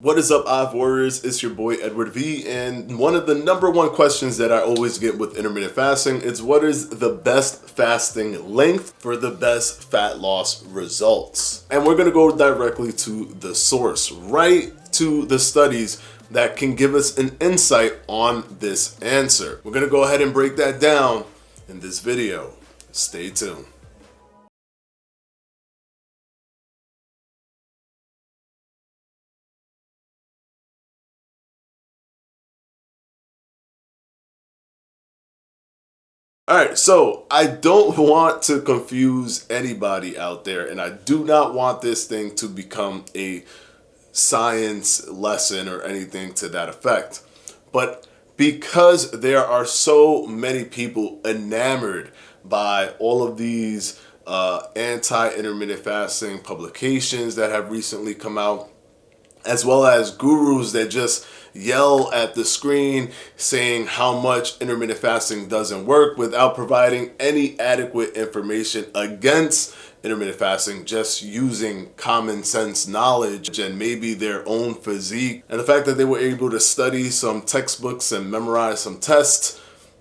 What is up, Odd Warriors? It's your boy Edward V, and one of the number one questions that I always get with intermittent fasting is what is the best fasting length for the best fat loss results? And we're gonna go directly to the source, right to the studies that can give us an insight on this answer. We're gonna go ahead and break that down in this video. Stay tuned. All right, so I don't want to confuse anybody out there, and I do not want this thing to become a science lesson or anything to that effect. But because there are so many people enamored by all of these anti-intermittent fasting publications that have recently come out, as well as gurus that just yell at the screen saying how much intermittent fasting doesn't work without providing any adequate information against intermittent fasting, just using common sense knowledge and maybe their own physique. And the fact that they were able to study some textbooks and memorize some tests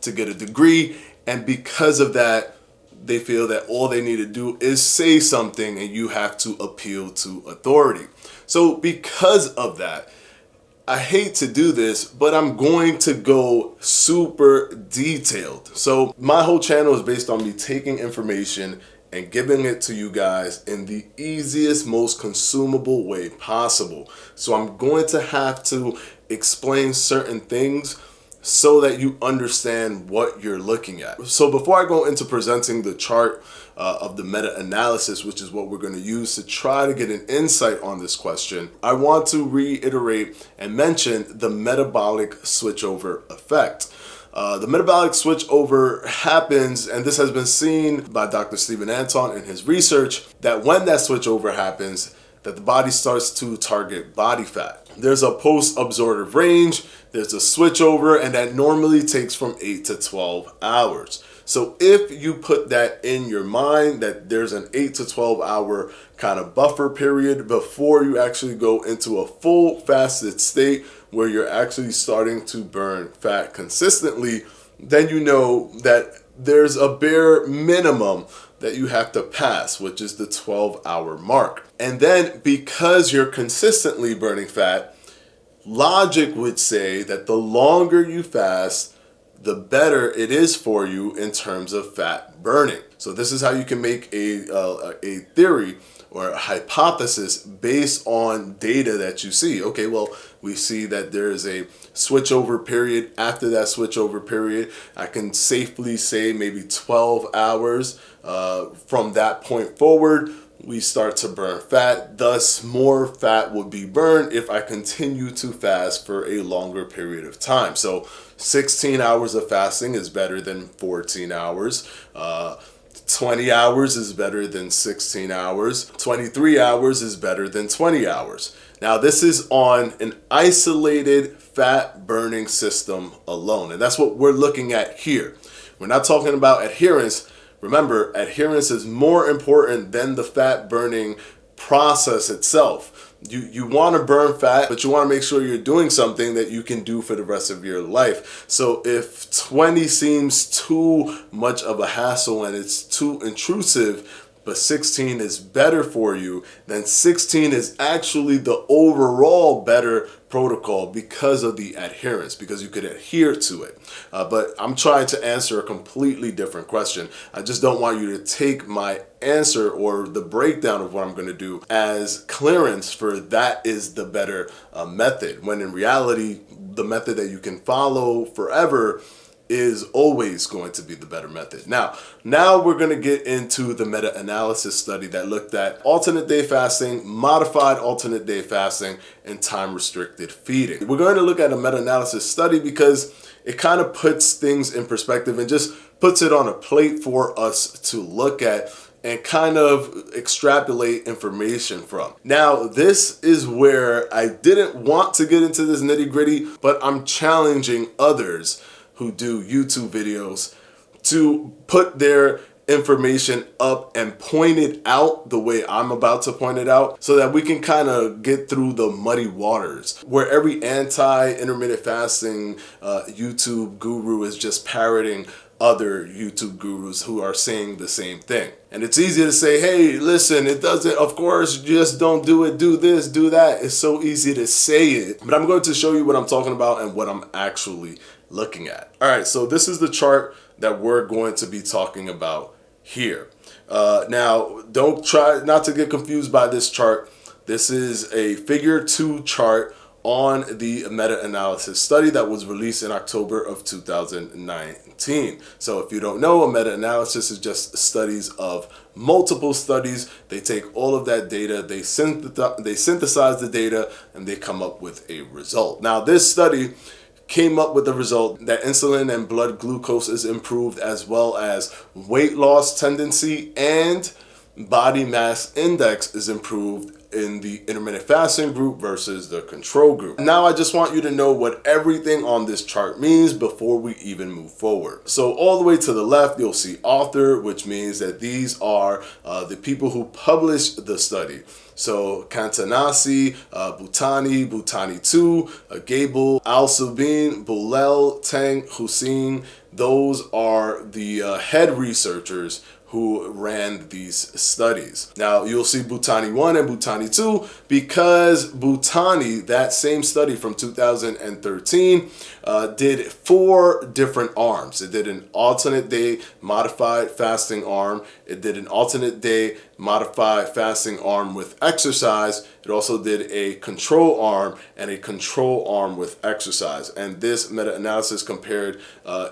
to get a degree, and because of that, they feel that all they need to do is say something and you have to appeal to authority. So because of that, I hate to do this, but I'm going to go super detailed. So my whole channel is based on me taking information and giving it to you guys in the easiest, most consumable way possible. So I'm going to have to explain certain things so that you understand what you're looking at. So before I go into presenting the chart of the meta-analysis, which is what we're going to use to try to get an insight on this question, I want to reiterate and mention the metabolic switchover effect. The metabolic switchover happens, and this has been seen by Dr. Stephen Anton in his research, that when that switchover happens, that the body starts to target body fat. There's a post-absorptive range, there's a switchover, and that normally takes from 8 to 12 hours. So if you put that in your mind, that there's an 8 to 12 hour kind of buffer period before you actually go into a full fasted state where you're actually starting to burn fat consistently, then you know that there's a bare minimum that you have to pass, which is the 12-hour mark. And then because you're consistently burning fat, logic would say that the longer you fast, the better it is for you in terms of fat burning. So this is how you can make a theory or a hypothesis based on data that you see. Okay, well, we see that there is a switchover period. After that switchover period, I can safely say maybe 12 hours. From that point forward, we start to burn fat. Thus, more fat would be burned if I continue to fast for a longer period of time. So 16 hours of fasting is better than 14 hours. 20 hours is better than 16 hours. 23 hours is better than 20 hours. Now, this is on an isolated fat burning system alone. And that's what we're looking at here. We're not talking about adherence. Remember, adherence is more important than the fat burning process itself. You want to burn fat, but you want to make sure you're doing something that you can do for the rest of your life. So if 20 seems too much of a hassle and it's too intrusive, but 16 is better for you, then 16 is actually the overall better protocol because of the adherence, because you could adhere to it. But I'm trying to answer a completely different question. I just don't want you to take my answer or the breakdown of what I'm going to do as clearance for that is the better method, when in reality, the method that you can follow forever is always going to be the better method. Now we're going to get into the meta-analysis study that looked at alternate day fasting, modified alternate day fasting, and time-restricted feeding. We're going to look at a meta-analysis study because it kind of puts things in perspective and just puts it on a plate for us to look at and kind of extrapolate information from. Now, this is where I didn't want to get into this nitty-gritty, but I'm challenging others who do YouTube videos to put their information up and point it out the way I'm about to point it out, so that we can kind of get through the muddy waters where every anti-intermittent fasting YouTube guru is just parroting other YouTube gurus who are saying the same thing. And it's easy to say, hey, listen, it doesn't, of course, just don't do it, do this, do that. It's so easy to say it, but I'm going to show you what I'm talking about and what I'm actually looking at. All right, so this is the chart that we're going to be talking about here. Now, don't try not to get confused by this chart. This is a figure 2 chart on the meta-analysis study that was released in October of 2019. So if you don't know, a meta-analysis is just studies of multiple studies. They take all of that data, they synthesize the data, and they come up with a result. Now, this study came up with the result that insulin and blood glucose is improved, as well as weight loss tendency and body mass index is improved in the intermittent fasting group versus the control group. Now I just want you to know what everything on this chart means before we even move forward. So all the way to the left, you'll see author, which means that these are the people who published the study. So Kantanasi, Bhutani 2, Gable, Al-Subin, Bulel, Tang, Hussein, those are the head researchers who ran these studies. Now you'll see Bhutani 1 and Bhutani 2 because Bhutani, that same study from 2013, did 4 different arms. It did an alternate day modified fasting arm. It did an alternate day modified fasting arm with exercise. It also did a control arm and a control arm with exercise. And this meta-analysis compared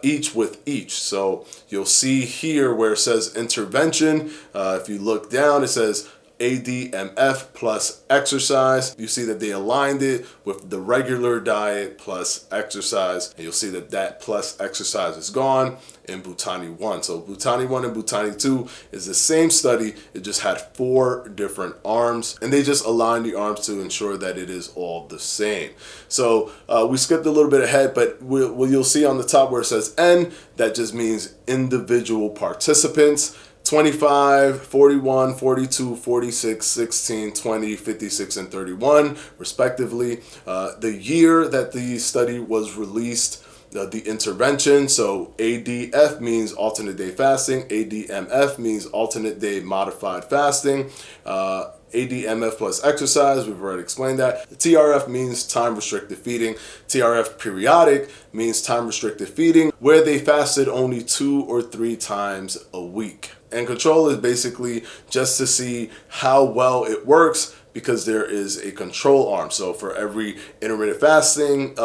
each with each. So you'll see here where it says intervention. If you look down, it says ADMF plus exercise. You see that they aligned it with the regular diet plus exercise, and you'll see that that plus exercise is gone in Bhutani 1. So Bhutani 1 and Bhutani 2 is the same study. It just had 4 different arms, and they just aligned the arms to ensure that it is all the same. So we skipped a little bit ahead, but you'll see on the top where it says N, that just means individual participants. 25, 41, 42, 46, 16, 20, 56, and 31, respectively. The year that the study was released, the intervention, so ADF means alternate day fasting, ADMF means alternate day modified fasting, ADMF plus exercise, we've already explained that. The TRF means time restricted feeding. TRF periodic means time restricted feeding, where they fasted only 2 or 3 times a week. And control is basically just to see how well it works, because there is a control arm. So for every intermittent fasting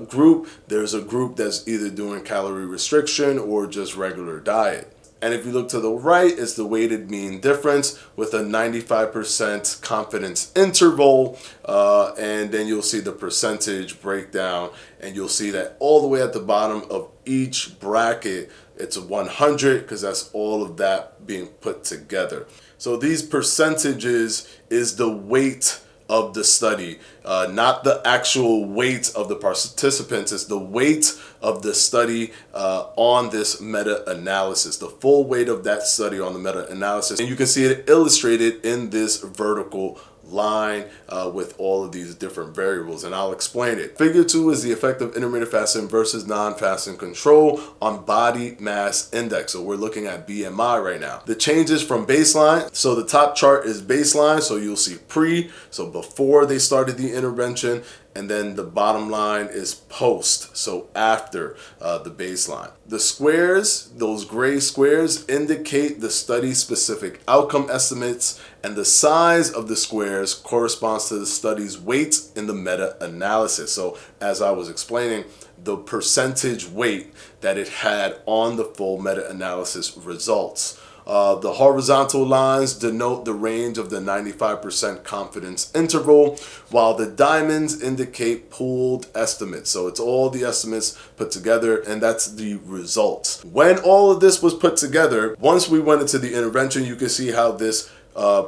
group, there's a group that's either doing calorie restriction or just regular diet. And if you look to the right, it's the weighted mean difference with a 95% confidence interval. And then you'll see the percentage breakdown, and you'll see that all the way at the bottom of each bracket, it's a 100, because that's all of that being put together. So these percentages is the weight of the study, not the actual weight of the participants. It's the weight of the study on this meta-analysis, the full weight of that study on the meta-analysis. And you can see it illustrated in this vertical line with all of these different variables, and I'll explain it. Figure 2 is the effect of intermittent fasting versus non-fasting control on body mass index. So we're looking at BMI right now. The changes from baseline, so the top chart is baseline, so you'll see pre, so before they started the intervention, and then the bottom line is post, so after the baseline. The squares, those gray squares, indicate the study-specific outcome estimates, and the size of the squares corresponds to the study's weight in the meta-analysis. So as I was explaining, the percentage weight that it had on the full meta-analysis results. The horizontal lines denote the range of the 95% confidence interval, while the diamonds indicate pooled estimates. So it's all the estimates put together, and that's the results. When all of this was put together, once we went into the intervention, you can see how this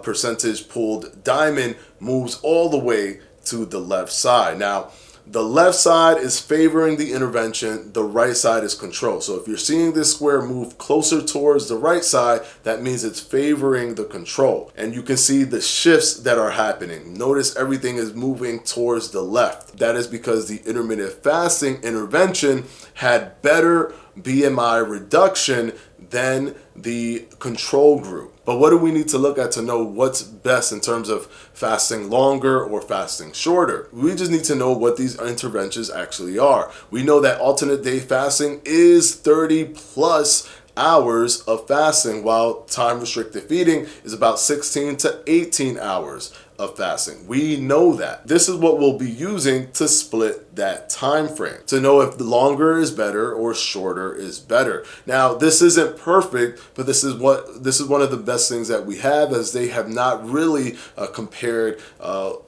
percentage pooled diamond moves all the way to the left side. Now, The left side is favoring the intervention, the right side is control. So if you're seeing this square move closer towards the right side, that means it's favoring the control. And you can see the shifts that are happening. Notice everything is moving towards the left. That is because the intermittent fasting intervention had better BMI reduction than the control group. But what do we need to look at to know what's best in terms of fasting longer or fasting shorter? We just need to know what these interventions actually are. We know that alternate day fasting is 30 plus hours of fasting, while time restricted feeding is about 16 to 18 hours of fasting. We know that. This is what we'll be using to split that time frame, to know if the longer is better or shorter is better. Now, this isn't perfect, but this is one of the best things that we have, as they have not really compared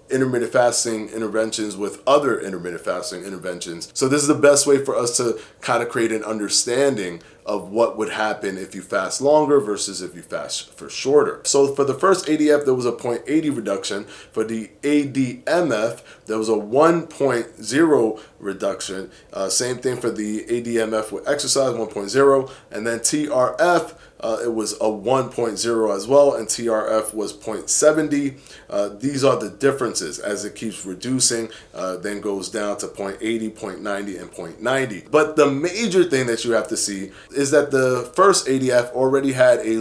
intermittent fasting interventions with other intermittent fasting interventions. So this is the best way for us to kind of create an understanding of what would happen if you fast longer versus if you fast for shorter. So for the first ADF, there was a 0.80 reduction. For the ADMF, there was a 1.0 reduction. Same thing for the ADMF with exercise, 1.0. And then TRF, it was a 1.0 as well, and TRF was 0.70. These are the differences as it keeps reducing, then goes down to 0.80, 0.90, and 0.90. But the major thing that you have to see is that the first ADF already had a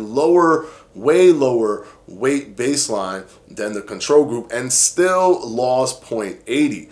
way lower weight baseline than the control group and still lost 0.80.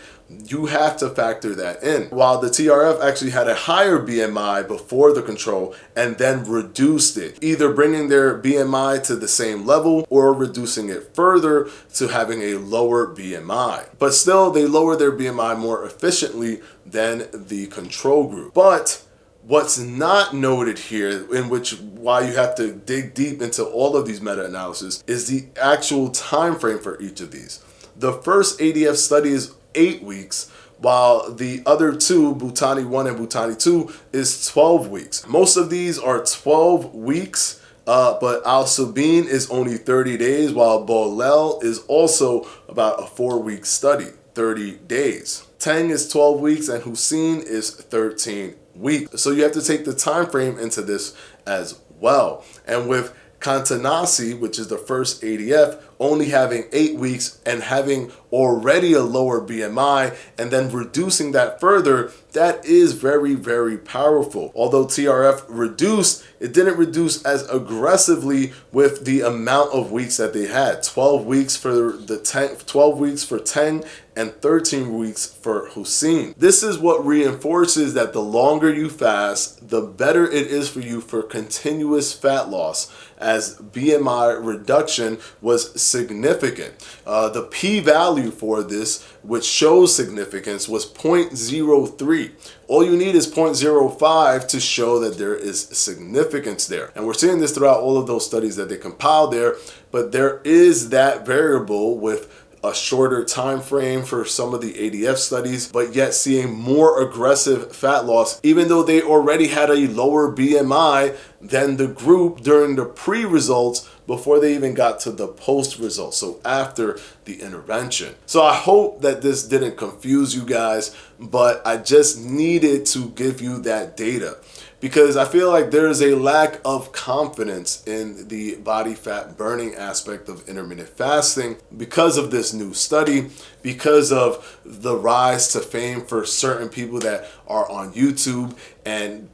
You have to factor that in. While the TRF actually had a higher BMI before the control and then reduced it, either bringing their BMI to the same level or reducing it further to having a lower BMI. But still, they lowered their BMI more efficiently than the control group. But what's not noted here, in which why you have to dig deep into all of these meta-analysis, is the actual time frame for each of these. The first ADF study is 8 weeks, while the other two, Bhutani 1 and Bhutani 2, is 12 weeks. Most of these are 12 weeks, but Al-Sabin is only 30 days, while Bolel is also about a 4-week study, 30 days. Teng is 12 weeks and Hussein is 13 weeks. So you have to take the time frame into this as well. And with Kantanasi, which is the first ADF, only having 8 weeks and having already a lower BMI and then reducing that further, that is very, very powerful. Although TRF reduced, it didn't reduce as aggressively with the amount of weeks that they had. 12 weeks for the 12 weeks for Teng and 13 weeks for Hussein. This is what reinforces that the longer you fast, the better it is for you for continuous fat loss, as BMI reduction was significant. The p-value for this, which shows significance, was 0.03. All you need is 0.05 to show that there is significance there. And we're seeing this throughout all of those studies that they compiled there, but there is that variable with a shorter time frame for some of the ADF studies, but yet seeing more aggressive fat loss, even though they already had a lower BMI than the group during the pre-results before they even got to the post-results, so after the intervention. So I hope that this didn't confuse you guys, but I just needed to give you that data, because I feel like there is a lack of confidence in the body fat burning aspect of intermittent fasting because of this new study, because of the rise to fame for certain people that are on YouTube and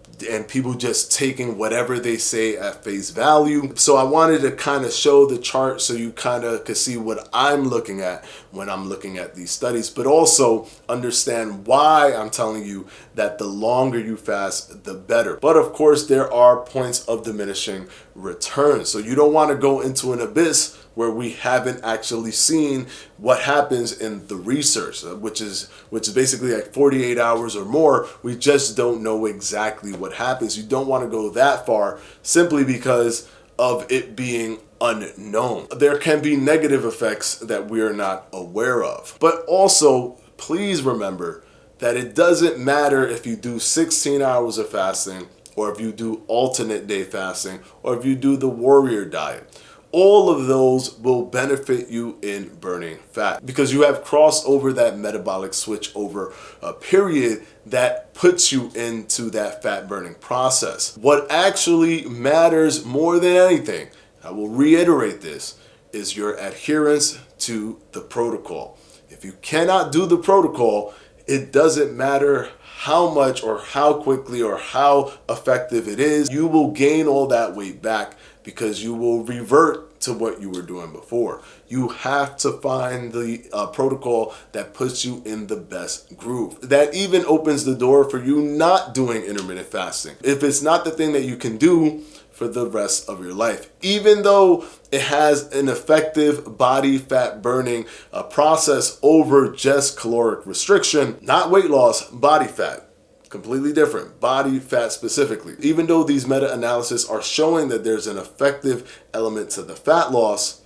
people just taking whatever they say at face value. So I wanted to kind of show the chart so you kind of could see what I'm looking at when I'm looking at these studies, but also understand why I'm telling you that the longer you fast, the better. But of course, there are points of diminishing returns. So you don't want to go into an abyss where we haven't actually seen what happens in the research, which is basically like 48 hours or more. We just don't know exactly what happens. You don't want to go that far simply because of it being unknown. There can be negative effects that we are not aware of. But also, please remember that it doesn't matter if you do 16 hours of fasting, or if you do alternate day fasting, or if you do the warrior diet. all of those will benefit you in burning fat because you have crossed over that metabolic switch over a period that puts you into that fat burning process. What actually matters more than anything, I will reiterate this, is your adherence to the protocol. If you cannot do the protocol, it doesn't matter how much or how quickly or how effective it is, you will gain all that weight back because you will revert to what you were doing before. You have to find the protocol that puts you in the best groove. That even opens the door for you not doing intermittent fasting. If it's not the thing that you can do for the rest of your life, even though it has an effective body fat burning process over just caloric restriction, not weight loss, body fat. Completely different, body fat specifically. Even though these meta-analysis are showing that there's an effective element to the fat loss,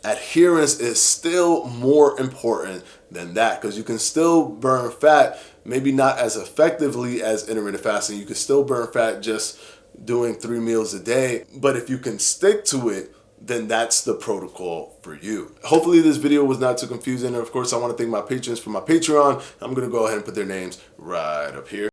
adherence is still more important than that because you can still burn fat, maybe not as effectively as intermittent fasting. You can still burn fat just doing 3 meals a day, but if you can stick to it, then that's the protocol for you. Hopefully this video was not too confusing. And of course, I want to thank my patrons for my Patreon. I'm going to go ahead and put their names right up here.